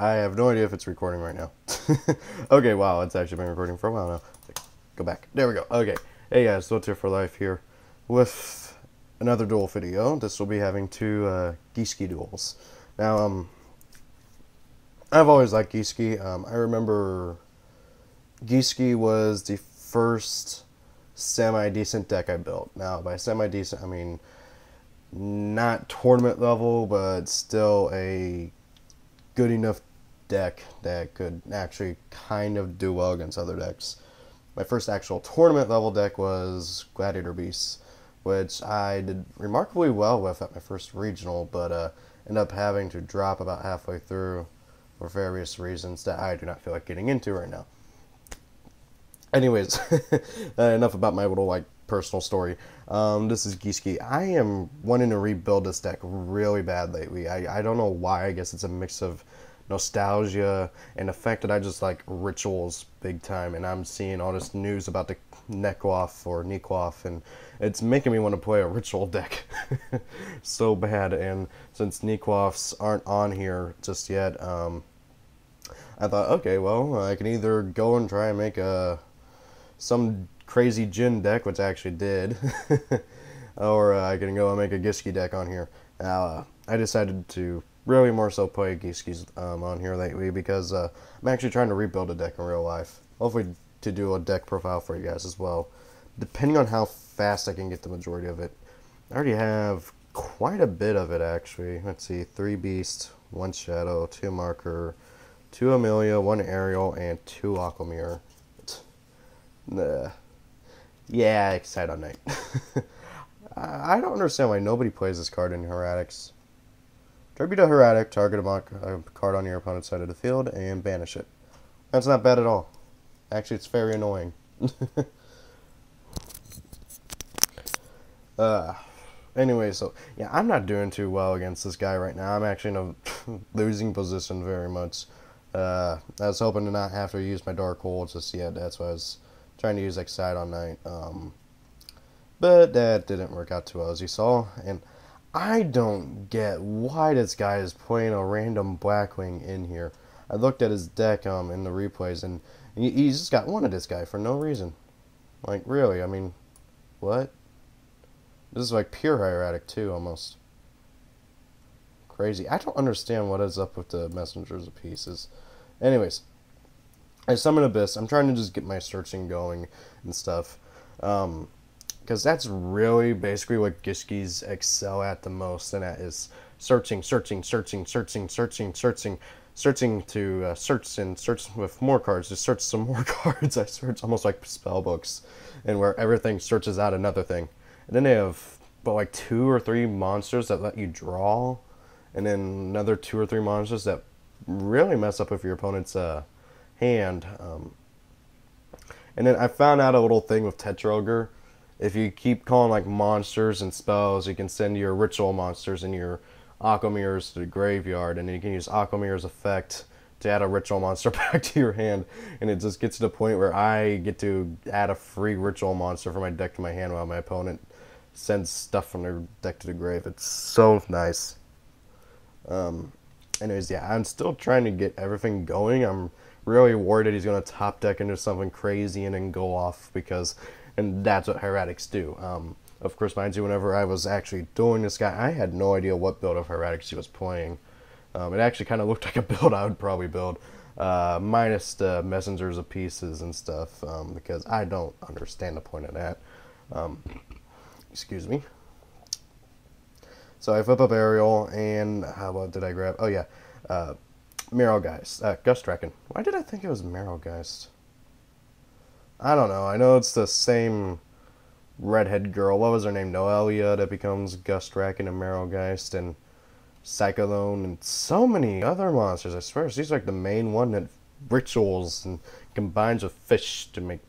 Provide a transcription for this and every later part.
I have no idea if it's recording right now. Okay, wow, it's actually been recording for a while now. Go back. There we go. Okay. Hey guys, What's Here for Life here with another duel video. This will be having two Gishki duels. Now, I've always liked Gishki. I remember Gishki was the first semi-decent deck I built. Now, by semi-decent, I mean not tournament level, but still a good enough deck that could actually kind of do well against other decks. My first actual tournament level deck was Gladiator Beasts, which I did remarkably well with at my first regional, but ended up having to drop about halfway through for various reasons that I do not feel like getting into right now. Anyways, enough about my little personal story. This is Gishki. I am wanting to rebuild this deck really bad lately. I don't know why. I guess it's a mix of nostalgia and the fact that I just like rituals big time, and I'm seeing all this news about the Necloth, and it's making me want to play a ritual deck so bad. And since Necloths aren't on here just yet, I thought, okay, well, I can either go and try and make some crazy Jin deck, which I actually did, or I can go and make a Gishki deck on here. Now, I decided to really more so play Gishkis on here lately because I'm actually trying to rebuild a deck in real life. Hopefully to do a deck profile for you guys as well, depending on how fast I can get the majority of it. I already have quite a bit of it, actually. Let's see, 3 Beast, 1 Shadow, 2 Marker, 2 Amelia, 1 Aerial, and 2 Aquamirror. Yeah, Excite on Night. I don't understand why nobody plays this card in Hieratics. Tribute a Hieratic, target a card on your opponent's side of the field, and banish it. That's not bad at all. Actually, it's very annoying. Anyway, so, yeah, I'm not doing too well against this guy right now. I'm actually in a losing position very much. I was hoping to not have to use my Dark Hold just yet. That's why I was trying to use Excite on Night. But that didn't work out too well, as you saw. And I don't get why this guy is playing a random Blackwing in here. I looked at his deck in the replays, and he's just got one of this guy for no reason. Like, really, I mean, what? This is like pure hieratic too, almost. Crazy. I don't understand what is up with the Messengers of Pieces. Anyways, I summon Abyss. I'm trying to just get my searching going and stuff. Because that's really basically what Gishkis excel at the most, and that is searching to search with more cards, to search some more cards. I search almost like spell books, and where everything searches out another thing. And then they have about like 2 or 3 monsters that let you draw, and then another 2 or 3 monsters that really mess up with your opponent's hand. And then I found out a little thing with Tetra Ogre. If you keep calling like monsters and spells, you can send your ritual monsters and your Aquamirrors to the graveyard, and then you can use Aquamirror's effect to add a ritual monster back to your hand, and it just gets to the point where I get to add a free ritual monster from my deck to my hand while my opponent sends stuff from their deck to the grave. It's so nice. Anyways, yeah, I'm still trying to get everything going. I'm really worried that he's going to top deck into something crazy and then go off, and that's what Hieratics do. Of course, mind you, whenever I was actually doing this guy, I had no idea what build of Hieratics he was playing. It actually kind of looked like a build I would probably build, minus the Messengers of Pieces and stuff, because I don't understand the point of that. Excuse me. So I flip up Aerial, and what did I grab? Oh yeah, Marrowgeist, Gustdraken. Why did I think it was Marrowgeist? I don't know. I know it's the same redhead girl. What was her name? Noelia, that becomes Gustdraken and Marrowgeist, and Cyclone, and so many other monsters. I swear, she's like the main one that rituals and combines with fish to make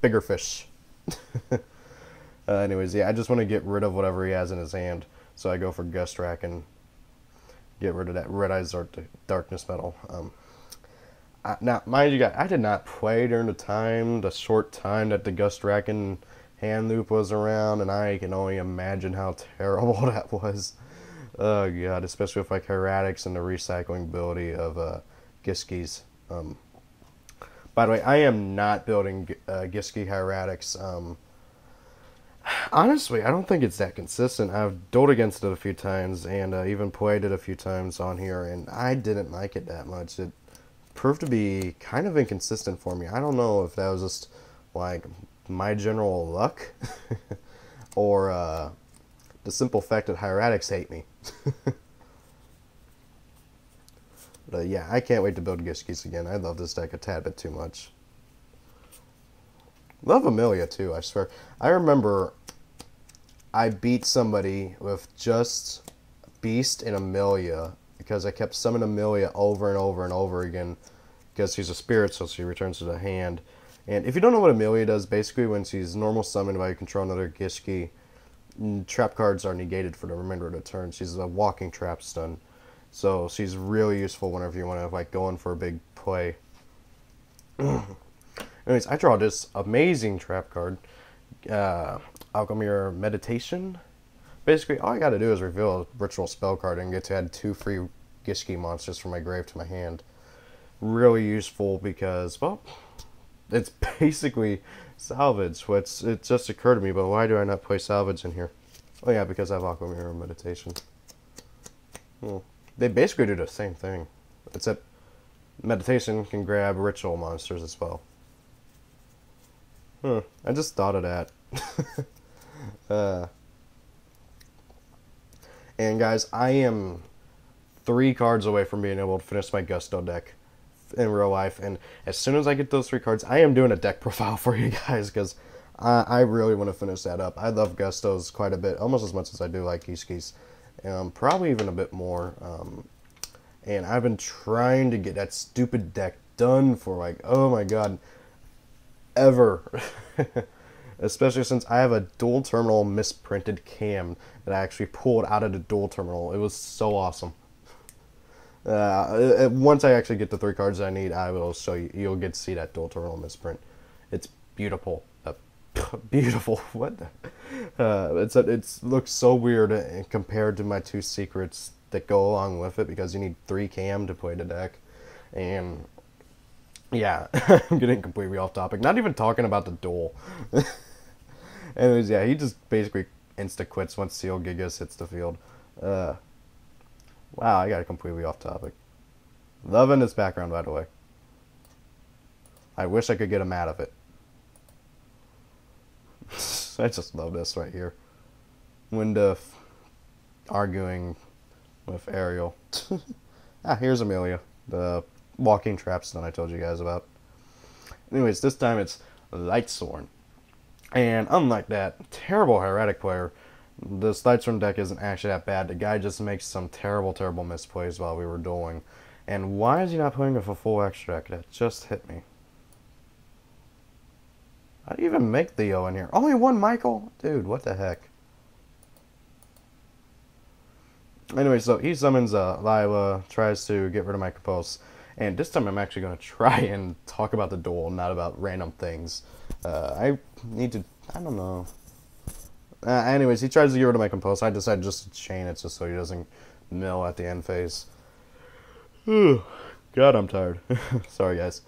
bigger fish. Anyways, yeah, I just want to get rid of whatever he has in his hand. So I go for Gustdraken, get rid of that Red Eyes Darkness Metal. Now, mind you guys, I did not play during the short time that the Gustdraken hand loop was around, and I can only imagine how terrible that was. Oh god, especially with like Hieratics and the recycling ability of Gishkis. By the way, I am not building Gishki Hieratics. Honestly, I don't think it's that consistent. I've dueled against it a few times and even played it a few times on here, and I didn't like it that much. It proved to be kind of inconsistent for me. I don't know if that was just like my general luck or the simple fact that Hieratics hate me. But yeah, I can't wait to build Gishkis again. I love this deck a tad bit too much. Love Amelia too, I swear. I remember I beat somebody with just Beast and Amelia because I kept summoning Amelia over and over and over again because she's a spirit, so she returns to the hand. And if you don't know what Amelia does, basically when she's normal summoned by you control another Gishki, trap cards are negated for the remainder of the turn. She's a walking trap stun. So she's really useful whenever you want to like go in for a big play. Anyways, I draw this amazing trap card, Alchemy Meditation. Basically, all I gotta do is reveal a ritual spell card and get to add 2 free Gishki monsters from my grave to my hand. Really useful because, well, it's basically salvage. It just occurred to me, but why do I not play salvage in here? Oh yeah, because I have Alchemy Meditation. They basically do the same thing, except meditation can grab ritual monsters as well. I just thought of that. And guys, I am 3 cards away from being able to finish my Gusto deck in real life, and as soon as I get those 3 cards, I am doing a deck profile for you guys, because I really want to finish that up. I love Gustos quite a bit, almost as much as I do like Gishkis. Probably even a bit more. And I've been trying to get that stupid deck done for like, oh my god, ever. Especially since I have a dual terminal misprinted cam that I actually pulled out of the dual terminal. It was so awesome. Once I actually get the 3 cards I need, I will show you. You'll get to see that dual terminal misprint. It's beautiful. Beautiful. What? It looks so weird compared to my 2 secrets that go along with it, because you need 3 cam to play the deck. And yeah, I'm getting completely off topic. Not even talking about the duel. Anyways, yeah, he just basically insta quits once Seal Gigas hits the field. Wow, I got completely off topic. Loving this background, by the way. I wish I could get him out of it. I just love this right here. Winda arguing with Ariel. Here's Amelia, the walking trap stun I told you guys about. Anyways, this time it's Lightsworn. And unlike that terrible Hieratic player, this Lightsworn deck isn't actually that bad. The guy just makes some terrible, terrible misplays while we were dueling. And why is he not playing with a full extract? That just hit me. How do you even make Theo in here? Only 1 Michael? Dude, what the heck? Anyway, so he summons Lila, tries to get rid of my Compulse. And this time I'm actually going to try and talk about the duel, not about random things. I need to, I don't know. Anyways, he tries to get rid of my Compulse. I decided just to chain it just so he doesn't mill at the end phase. God, I'm tired. Sorry, guys.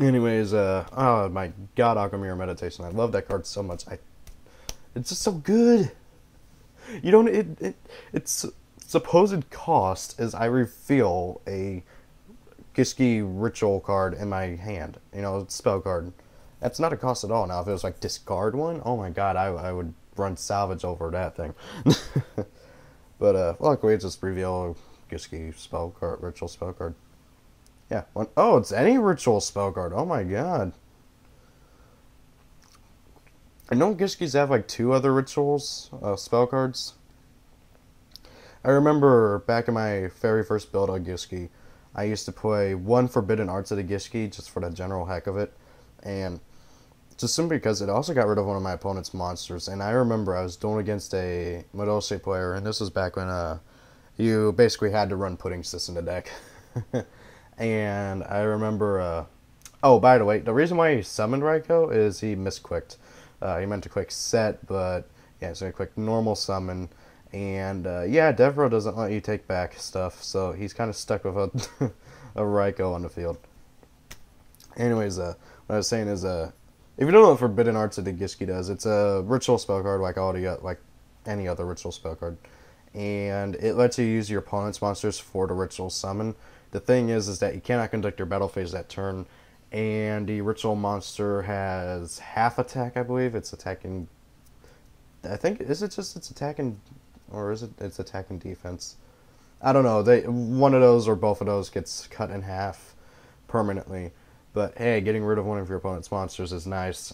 Anyways, oh my god, Alchemy Meditation. I love that card so much. It's just so good. You don't, its supposed cost is I reveal a Gishki ritual card in my hand. You know, spell card. That's not a cost at all. Now, if it was like discard one, oh my god, I would run salvage over that thing. But, luckily, it's just reveal a Gishki spell card, ritual spell card. Yeah. Oh, it's any ritual spell card. Oh my god. And don't Gishkis have like 2 other rituals spell cards? I remember back in my very first build on Gishki, I used to play 1 Forbidden Arts of the Gishki just for the general heck of it. And just simply because it also got rid of one of my opponent's monsters. And I remember I was dueling against a Madose player, and this was back when you basically had to run Pudding Sis in the deck. And I remember, oh, by the way, the reason why he summoned Raikou is he misclicked. He meant to click set, but yeah, so he clicked normal summon, And yeah, Devpro doesn't let you take back stuff, so he's kind of stuck with a a Raikou on the field. Anyways, what I was saying is, if you don't know what Forbidden Arts of the Gishki does, it's a ritual spell card like any other ritual spell card, and it lets you use your opponent's monsters for the ritual summon. The thing is that you cannot conduct your battle phase that turn, and the ritual monster has half attack, I believe. It's attacking. I think it's attacking, or is it's attacking defense? I don't know. One of those or both of those gets cut in half permanently. But hey, getting rid of one of your opponent's monsters is nice.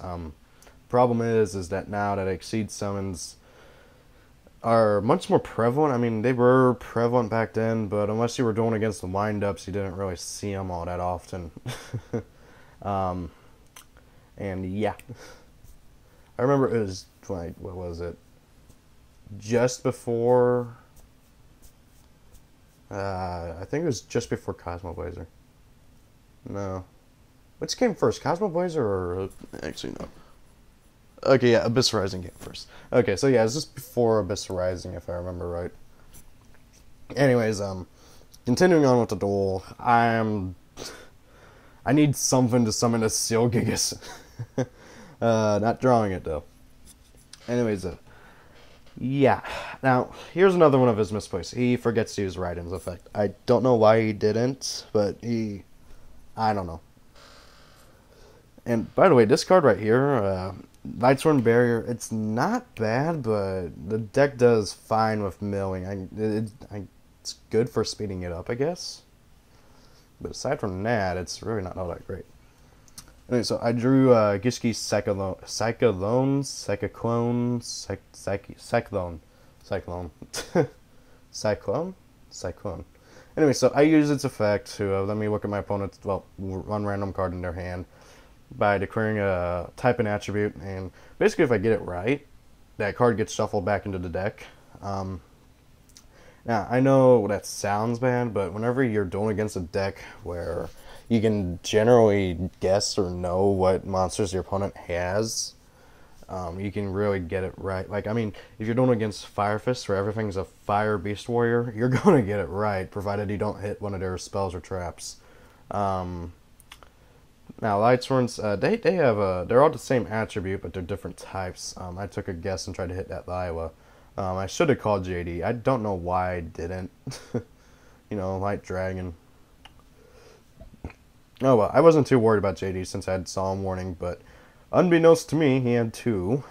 Problem is that now that Exceed summons are much more prevalent. I mean, they were prevalent back then, but unless you were going against the wind-ups, you didn't really see them all that often. And yeah, I remember it was like, what was it? Just before, I think it was just before Cosmo Blazer. No. Which came first, Cosmo Blazer or... Actually, no. Okay, yeah, Abyss Rising came first. Okay, so yeah, it's just before Abyss Rising, if I remember right. Anyways, continuing on with the duel, I need something to summon a Seal Gigas. Not drawing it, though. Anyways, yeah. Now, here's another one of his misplays. He forgets to use Raiden's effect. I don't know why he didn't, but I don't know. And, by the way, this card right here, Lightsworn Barrier, it's not bad, but the deck does fine with milling. It's good for speeding it up, I guess. But aside from that, it's really not all that great. Anyway, so I drew Gishki Cyclone. Anyway, so I use its effect to let me look at my opponent's, one random card in their hand by declaring a type and attribute, and basically if I get it right, that card gets shuffled back into the deck. Now, I know that sounds bad, but whenever you're dueling against a deck where you can generally guess or know what monsters your opponent has, you can really get it right. Like, I mean, if you're dueling against Fire Fist, where everything's a Fire Beast Warrior, you're going to get it right, provided you don't hit one of their spells or traps. Now, Lightsworns, they're all the same attribute, but they're different types. I took a guess and tried to hit that Laiwa. I should have called JD. I don't know why I didn't. You know, Light Dragon. Oh well, I wasn't too worried about JD since I had Solemn Warning, but unbeknownst to me, he had two.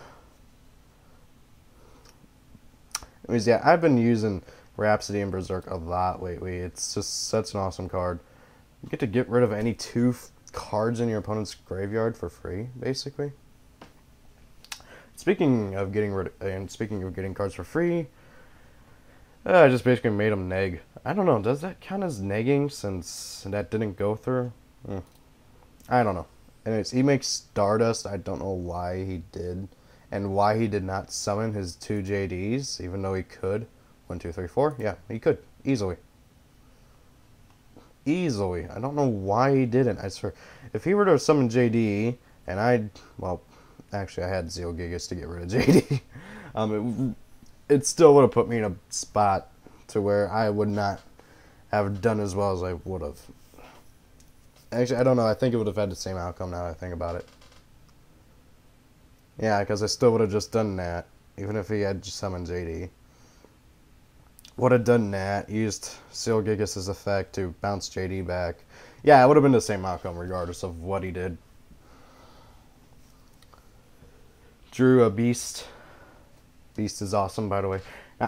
Anyways, yeah, I've been using Rhapsody and Berserk a lot lately. It's just such an awesome card. You get to get rid of any two cards in your opponent's graveyard for free, basically. Speaking of getting cards for free, I just basically made them neg. I don't know, does that count as negging since that didn't go through? I don't know. Anyways, he makes Stardust. I don't know why he did, and why he did not summon his two JDs, even though he could. 1, 2, 3, 4. Yeah, he could easily. Easily. I don't know why he didn't. I swear, if he were to summon JD, and actually, I had Zeal Gigas to get rid of JD. It still would have put me in a spot to where I would not have done as well as I would have. Actually, I don't know. I think it would have had the same outcome now that I think about it. Yeah, because I still would have just done that, even if he had just summoned JD. Would have done that, used Seal Gigas' effect to bounce JD back. Yeah, it would have been the same outcome regardless of what he did. Drew a Beast. Beast is awesome, by the way.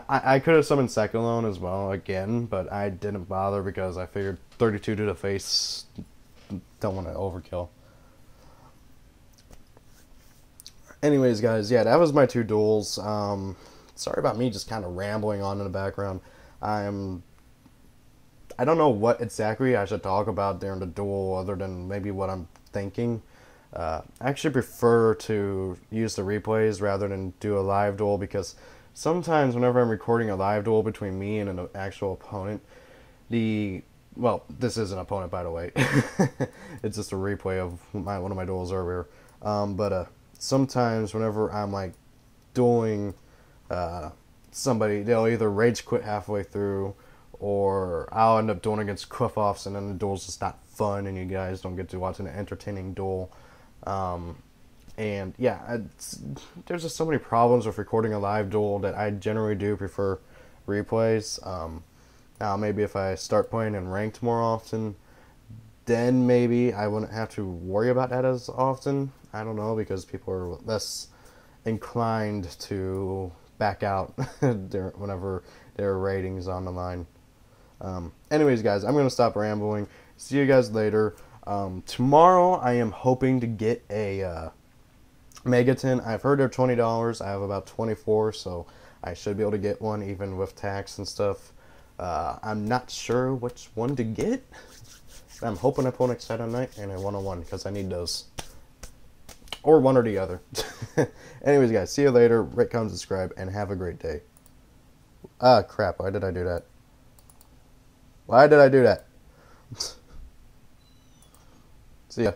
I could have summoned Cyclone as well again, but I didn't bother because I figured 32 to the face, don't want to overkill. Anyways, guys, yeah, that was my two duels. Sorry about me just kind of rambling on in the background. I don't know what exactly I should talk about during the duel other than maybe what I'm thinking. I actually prefer to use the replays rather than do a live duel because sometimes whenever I'm recording a live duel between me and an actual opponent, well, this is an opponent, by the way. It's just a replay of one of my duels earlier. But sometimes whenever I'm like dueling they'll either rage quit halfway through, or I'll end up dueling against Cliff-offs, and then the duel's just not fun, and you guys don't get to watch an entertaining duel. And yeah, there's just so many problems with recording a live duel that I generally do prefer replays. Now maybe if I start playing in ranked more often, then maybe I wouldn't have to worry about that as often. I don't know, because people are less inclined to back out whenever there are ratings on the line. Anyways, guys, I'm going to stop rambling. See you guys later. Tomorrow, I am hoping to get a Megaton. I've heard they're $20. I have about 24, so I should be able to get one even with tax and stuff. I'm not sure which one to get. I'm hoping I pull an Excite Knight and a 101, because I need those. Or one or the other. Anyways, guys, see you later. Rate, comment, subscribe, and have a great day. Ah, crap. Why did I do that? Why did I do that? See ya.